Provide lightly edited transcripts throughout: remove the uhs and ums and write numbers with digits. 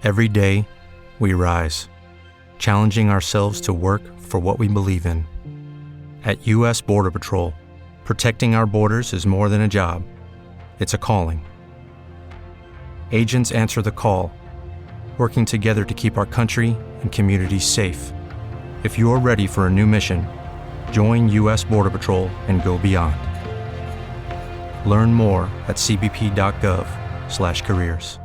Every day, we rise, challenging ourselves to work for what we believe in. At U.S. Border Patrol, protecting our borders is more than a job. It's a calling. Agents answer the call, working together to keep our country and communities safe. If you are ready for a new mission, join U.S. Border Patrol and go beyond. Learn more at cbp.gov/careers.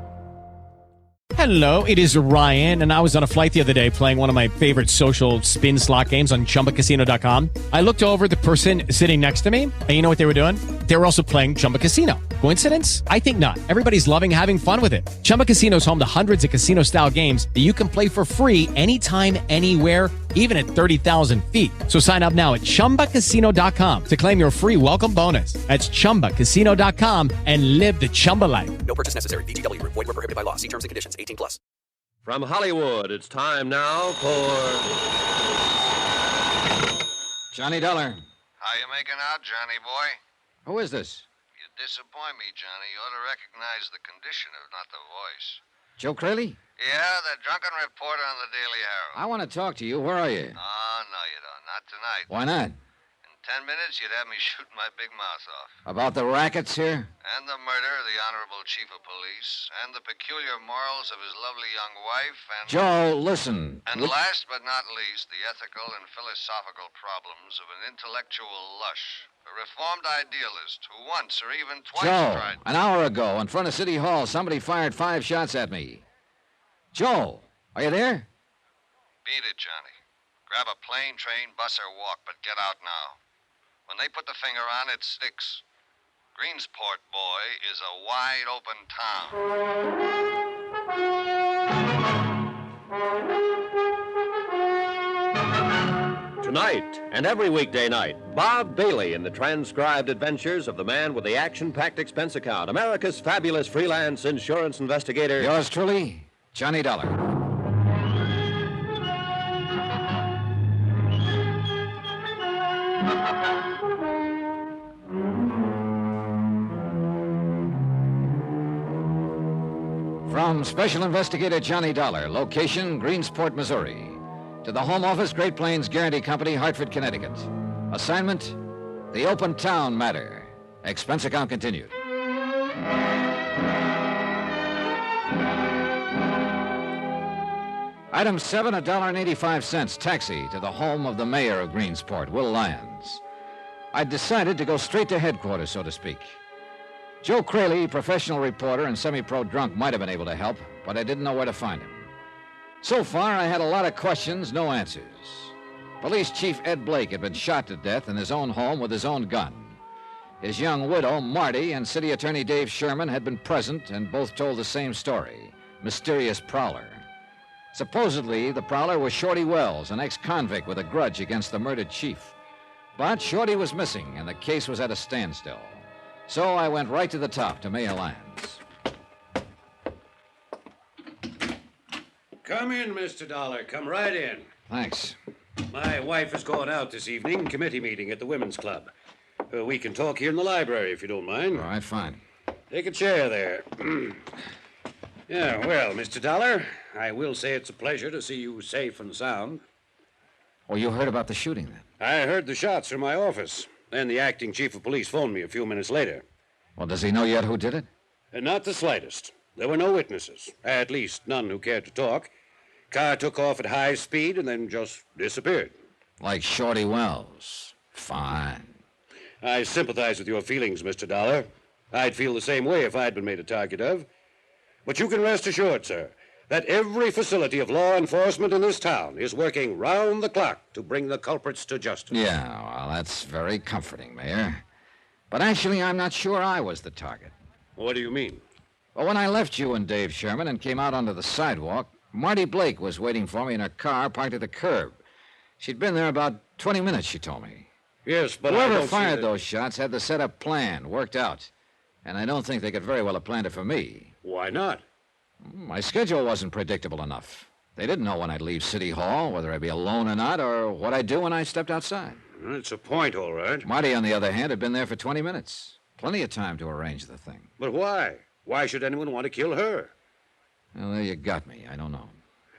Hello, it is Ryan, and I was on a flight the other day playing one of my favorite social spin slot games on ChumbaCasino.com. I looked over at the person sitting next to me, and you know what they were doing? They were also playing Chumba Casino. Coincidence? I think not. Everybody's loving having fun with it. Chumba Casino is home to hundreds of casino-style games that you can play for free anytime, anywhere, even at 30,000 feet. So sign up now at ChumbaCasino.com to claim your free welcome bonus. That's ChumbaCasino.com and live the Chumba life. No purchase necessary. VGW. Void where prohibited by law. See terms and conditions. 18+. From Hollywood, it's time now for Johnny Dollar. How you making out, Johnny boy? Who is this? You disappoint me, Johnny. You ought to recognize the condition, if not the voice. Joe Crayley? Yeah, the drunken reporter on the Daily Herald. I want to talk to you. Where are you? Oh, no, you don't. Not tonight. Why not? In 10 minutes, you'd have me shooting my big mouth off. About the rackets here? And the murder of the Honorable Chief of Police, and the peculiar morals of his lovely young wife, and... Joe, listen. And last but not least, the ethical and philosophical problems of an intellectual lush, a reformed idealist who once or even twice Joe, tried... an hour ago, in front of City Hall, somebody fired 5 shots at me. Joe, are you there? Beat it, Johnny. Grab a plane, train, bus, or walk, but get out now. When they put the finger on it, sticks. Greensport, boy, is a wide open Tonight and every weekday night, Bob Bailey in the transcribed adventures of the man with the action-packed expense account, America's fabulous freelance insurance investigator. Yours truly, Johnny Dollar. From Special Investigator Johnny Dollar, location Greensport, Missouri, to the Home Office, Great Plains Guarantee Company, Hartford, Connecticut. Assignment, the Open Town Matter. Expense account continued. Item 7, $1.85, taxi to the home of the mayor of Greensport, Will Lyons. I decided to go straight to headquarters, so to speak. Joe Crayley, professional reporter and semi-pro drunk, might have been able to help, but I didn't know where to find him. So far, I had a lot of questions, no answers. Police Chief Ed Blake had been shot to death in his own home with his own gun. His young widow, Marty, and City Attorney Dave Sherman had been present and both told the same story, mysterious prowler. Supposedly, the prowler was Shorty Wells, an ex-convict with a grudge against the murdered chief. But Shorty was missing, and the case was at a standstill. So I went right to the top, to Mayor Lyons. Come in, Mr. Dollar. Come right in. Thanks. My wife is going out this evening, committee meeting at the Women's Club. We can talk here in the library, if you don't mind. All right, fine. Take a chair there. Yeah, well, Mr. Dollar, I will say it's a pleasure to see you safe and sound. Oh, you heard about the shooting, then? I heard the shots from my office. Then the acting chief of police phoned me a few minutes later. Well, does he know yet who did it? Not the slightest. There were no witnesses. At least none who cared to talk. Car took off at high speed and then just disappeared. Like Shorty Wells. Fine. I sympathize with your feelings, Mr. Dollar. I'd feel the same way if I'd been made a target of. But you can rest assured, sir, that every facility of law enforcement in this town is working round the clock to bring the culprits to justice. Yeah, well, that's very comforting, Mayor. But actually, I'm not sure I was the target. What do you mean? Well, when I left you and Dave Sherman and came out onto the sidewalk, Marty Blake was waiting for me in her car parked at the curb. She'd been there about 20 minutes, she told me. Yes, but whoever fired those shots had the setup planned, worked out. And I don't think they could very well have planned it for me. Why not? My schedule wasn't predictable enough. They didn't know when I'd leave City Hall, whether I'd be alone or not, or what I'd do when I stepped outside. It's a point, all right. Marty, on the other hand, had been there for 20 minutes. Plenty of time to arrange the thing. But why? Why should anyone want to kill her? Well, there you got me. I don't know.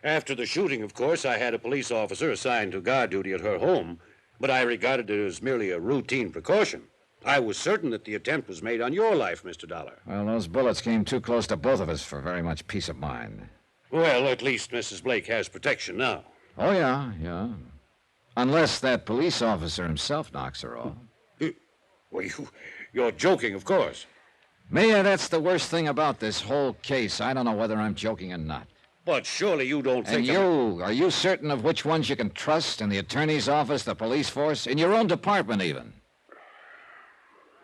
After the shooting, of course, I had a police officer assigned to guard duty at her home, but I regarded it as merely a routine precaution. I was certain that the attempt was made on your life, Mr. Dollar. Well, those bullets came too close to both of us for very much peace of mind. Well, at least Mrs. Blake has protection now. Oh, yeah. Unless that police officer himself knocks her off. Well, you're joking, of course. Mayor, that's the worst thing about this whole case. I don't know whether I'm joking or not. But surely you don't think... And are you certain of which ones you can trust in the attorney's office, the police force, in your own department even?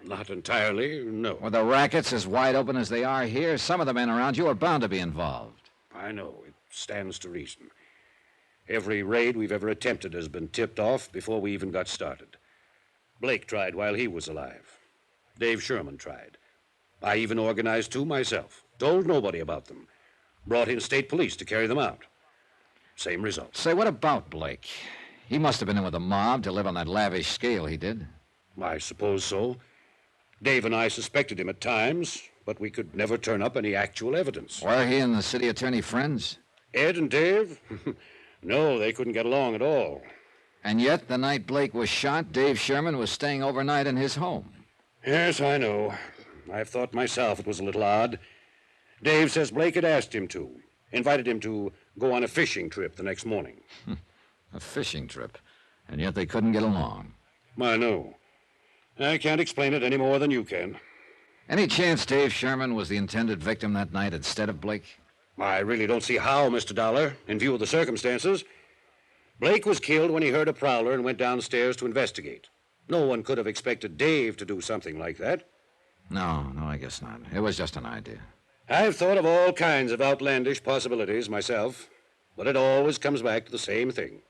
Not entirely, no. With the rackets as wide open as they are here, some of the men around you are bound to be involved. I know. It stands to reason. Every raid we've ever attempted has been tipped off before we even got started. Blake tried while he was alive. Dave Sherman tried. I even organized 2 myself. Told nobody about them. Brought in state police to carry them out. Same result. Say, what about Blake? He must have been in with the mob to live on that lavish scale he did. I suppose so. Dave and I suspected him at times, but we could never turn up any actual evidence. Were he and the city attorney friends? Ed and Dave? No, they couldn't get along at all. And yet, the night Blake was shot, Dave Sherman was staying overnight in his home. Yes, I know. I've thought myself it was a little odd. Dave says Blake had asked him to. Invited him to go on a fishing trip the next morning. A fishing trip. And yet they couldn't get along. I know. I can't explain it any more than you can. Any chance Dave Sherman was the intended victim that night instead of Blake? I really don't see how, Mr. Dollar, in view of the circumstances. Blake was killed when he heard a prowler and went downstairs to investigate. No one could have expected Dave to do something like that. No, I guess not. It was just an idea. I've thought of all kinds of outlandish possibilities myself, but it always comes back to the same thing.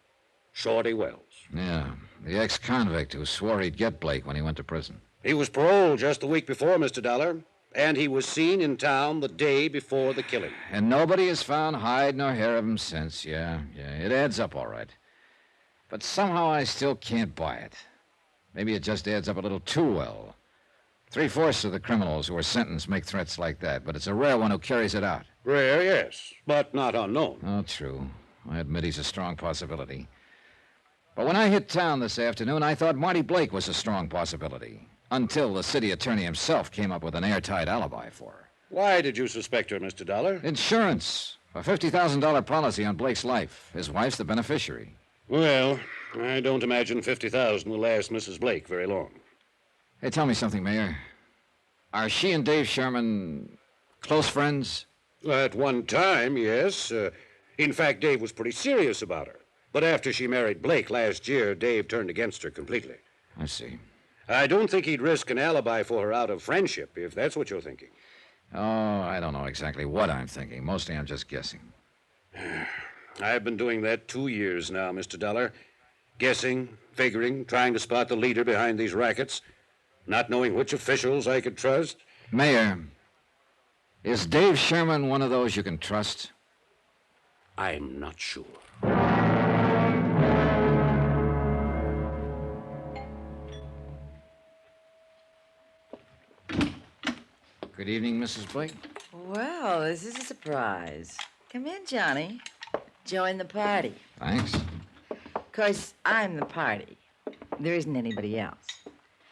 Shorty Wells. Yeah, the ex-convict who swore he'd get Blake when he went to prison. He was paroled just the week before, Mr. Dollar, and he was seen in town the day before the killing. And nobody has found hide nor hair of him since. Yeah, it adds up all right. But somehow I still can't buy it. Maybe it just adds up a little too well. 3/4 of the criminals who are sentenced make threats like that, but it's a rare one who carries it out. Rare, yes, but not unknown. Oh, true. I admit he's a strong possibility. But when I hit town this afternoon, I thought Marty Blake was a strong possibility, until the city attorney himself came up with an airtight alibi for her. Why did you suspect her, Mr. Dollar? Insurance. A $50,000 policy on Blake's life. His wife's the beneficiary. Well, I don't imagine $50,000 will last Mrs. Blake very long. Hey, tell me something, Mayor. Are she and Dave Sherman close friends? At one time, yes. In fact, Dave was pretty serious about her. But after she married Blake last year, Dave turned against her completely. I see. I don't think he'd risk an alibi for her out of friendship, if that's what you're thinking. Oh, I don't know exactly what I'm thinking. Mostly I'm just guessing. I've been doing that 2 years now, Mr. Dollar. Guessing, figuring, trying to spot the leader behind these rackets. Not knowing which officials I could trust. Mayor, is Dave Sherman one of those you can trust? I'm not sure. Good evening, Mrs. Blake. Well, this is a surprise. Come in, Johnny. Join the party. Thanks. Of course, I'm the party. There isn't anybody else.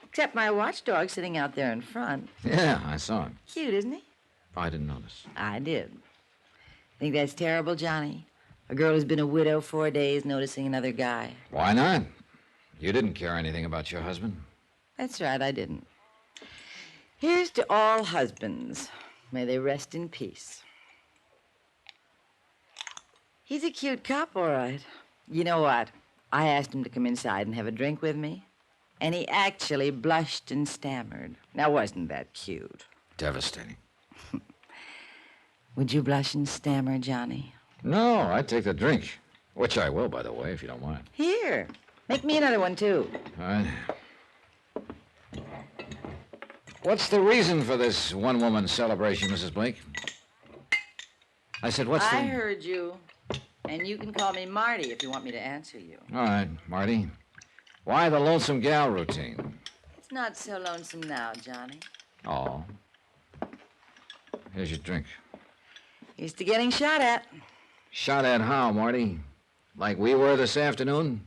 Except my watchdog sitting out there in front. Yeah, I saw him. Cute, isn't he? I didn't notice. I did. Think that's terrible, Johnny? A girl who's been a widow 4 days noticing another guy. Why not? You didn't care anything about your husband. That's right, I didn't. Here's to all husbands. May they rest in peace. He's a cute cop, all right. You know what? I asked him to come inside and have a drink with me, and he actually blushed and stammered. Now, wasn't that cute? Devastating. Would you blush and stammer, Johnny? No, I'd take the drink. Which I will, by the way, if you don't mind. Here, make me another one, too. All right. What's the reason for this one-woman celebration, Mrs. Blake? I said, what's the... I heard you, and you can call me Marty if you want me to answer you. All right, Marty. Why the lonesome gal routine? It's not so lonesome now, Johnny. Oh. Here's your drink. Used to getting shot at. Shot at how, Marty? Like we were this afternoon?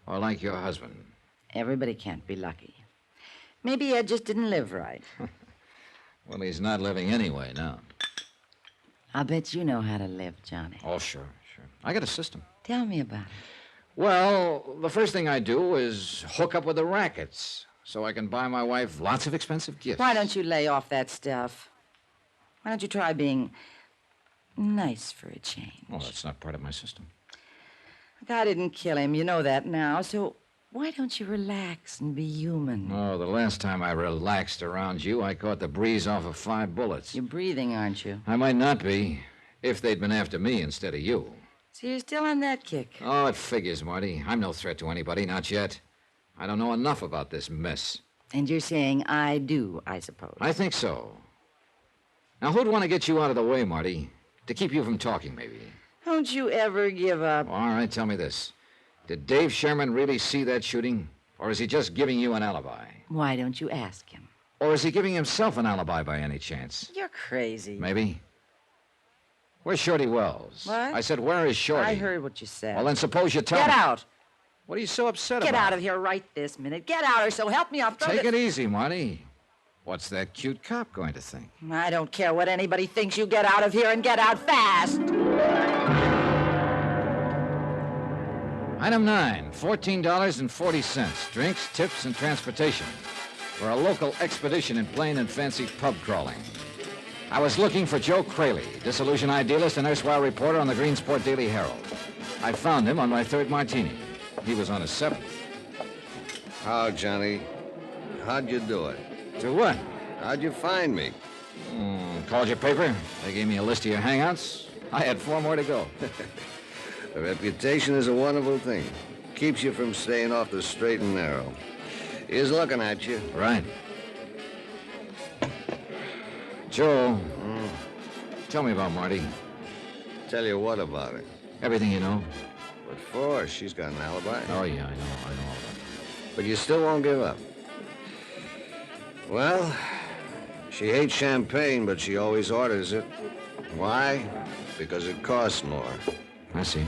Or like your husband? Everybody can't be lucky. Maybe Ed just didn't live right. Well, he's not living anyway now. I'll bet you know how to live, Johnny. Oh, sure. I got a system. Tell me about it. Well, the first thing I do is hook up with the rackets so I can buy my wife lots of expensive gifts. Why don't you lay off that stuff? Why don't you try being nice for a change? Well, that's not part of my system. I didn't kill him. You know that now. So why don't you relax and be human? Oh, the last time I relaxed around you, I caught the breeze off of 5 bullets. You're breathing, aren't you? I might not be, if they'd been after me instead of you. So you're still on that kick? Oh, it figures, Marty. I'm no threat to anybody, not yet. I don't know enough about this mess. And you're saying I do, I suppose. I think so. Now, who'd want to get you out of the way, Marty? To keep you from talking, maybe. Don't you ever give up. All right, tell me this. Did Dave Sherman really see that shooting? Or is he just giving you an alibi? Why don't you ask him? Or is he giving himself an alibi by any chance? You're crazy. Maybe. Where's Shorty Wells? What? I said, where is Shorty? I heard what you said. Well, then suppose you tell Get me. out. What are you so upset Get about? out of here right this minute. Get out, or so help me, I'll throw Take the- it easy, Marty. What's that cute cop going to think? I don't care what anybody thinks. You get out of here and get out fast. Item 9, $14.40. Drinks, tips, and transportation for a local expedition in plain and fancy pub crawling. I was looking for Joe Crayley, disillusioned idealist and erstwhile reporter on the Greensport Daily Herald. I found him on my 3rd martini. He was on his 7th. How, Johnny? How'd you do it? To what? How'd you find me? Called your paper. They gave me a list of your hangouts. I had 4 more to go. A reputation is a wonderful thing. Keeps you from staying off the straight and narrow. He's looking at you. Right. Joe, tell me about Marty. Tell you what about her? Everything you know. What for? She's got an alibi. Oh, yeah, I know all that. But you still won't give up. Well, she hates champagne, but she always orders it. Why? Because it costs more. I see.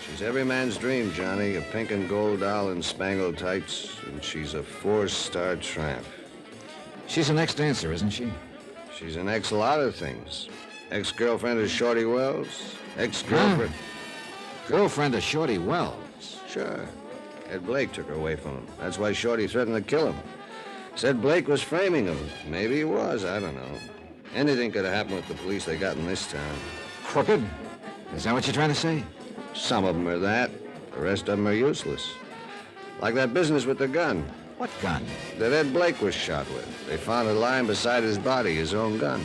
She's every man's dream, Johnny. A pink and gold doll in spangled tights, and she's a 4-star tramp. She's an ex-dancer, isn't she? She's an ex-lot of things. Ex-girlfriend of Shorty Wells. Ex-girlfriend... Girlfriend of Shorty Wells. Sure. Ed Blake took her away from him. That's why Shorty threatened to kill him. Said Blake was framing him. Maybe he was, I don't know. Anything could have happened with the police they got in this town. Crooked? Is that what you're trying to say? Some of them are that. The rest of them are useless. Like that business with the gun. What gun? That Ed Blake was shot with. They found it lying beside his body, his own gun.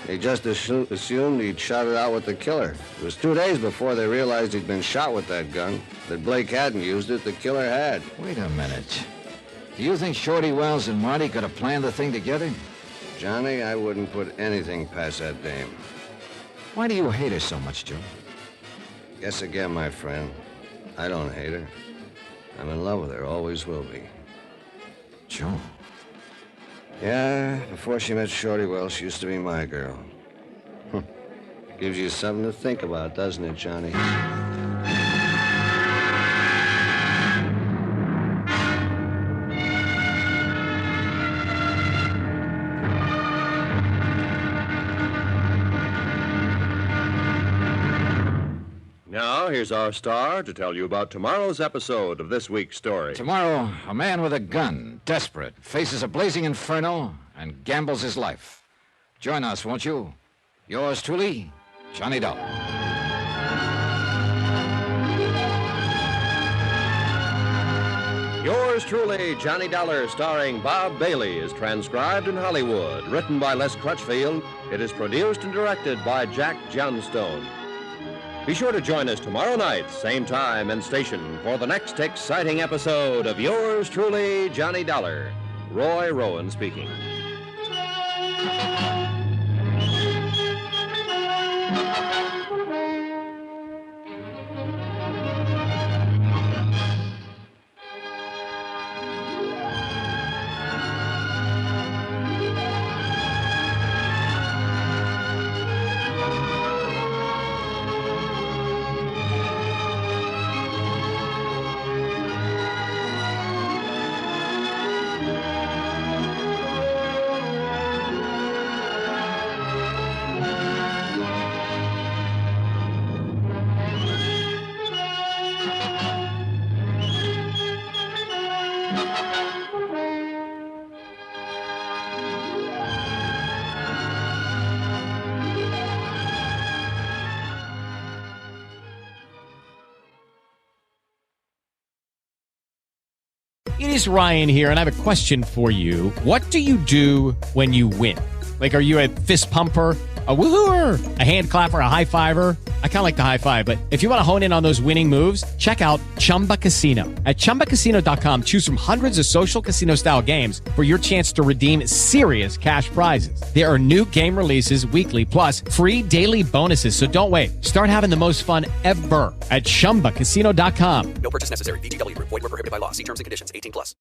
They just assumed he'd shot it out with the killer. It was 2 days before they realized he'd been shot with that gun. That Blake hadn't used it, the killer had. Wait a minute. Do you think Shorty Wells and Marty could have planned the thing together? Johnny, I wouldn't put anything past that dame. Why do you hate her so much, Joe? Guess again, my friend. I don't hate her. I'm in love with her, always will be. Joe. Yeah, before she met Shorty Wells, she used to be my girl. Gives you something to think about, doesn't it, Johnny? Now, here's our star to tell you about tomorrow's episode of this week's story. Tomorrow, a man with a gun, desperate, faces a blazing inferno and gambles his life. Join us, won't you? Yours truly, Johnny Dollar. Yours truly, Johnny Dollar, starring Bob Bailey, is transcribed in Hollywood. Written by Les Crutchfield, it is produced and directed by Jack Johnstone. Be sure to join us tomorrow night, same time and station, for the next exciting episode of Yours truly, Johnny Dollar. Roy Rowan speaking. It is Ryan here, and I have a question for you. What do you do when you win? Like, are you a fist pumper, a woohooer, a hand clapper, a high fiver? I kind of like the high five, but if you want to hone in on those winning moves, check out Chumba Casino. At ChumbaCasino.com, choose from hundreds of social casino-style games for your chance to redeem serious cash prizes. There are new game releases weekly, plus free daily bonuses. So don't wait. Start having the most fun ever at ChumbaCasino.com. No purchase necessary. VGW Group. Void where prohibited by law. See terms and conditions. 18 plus.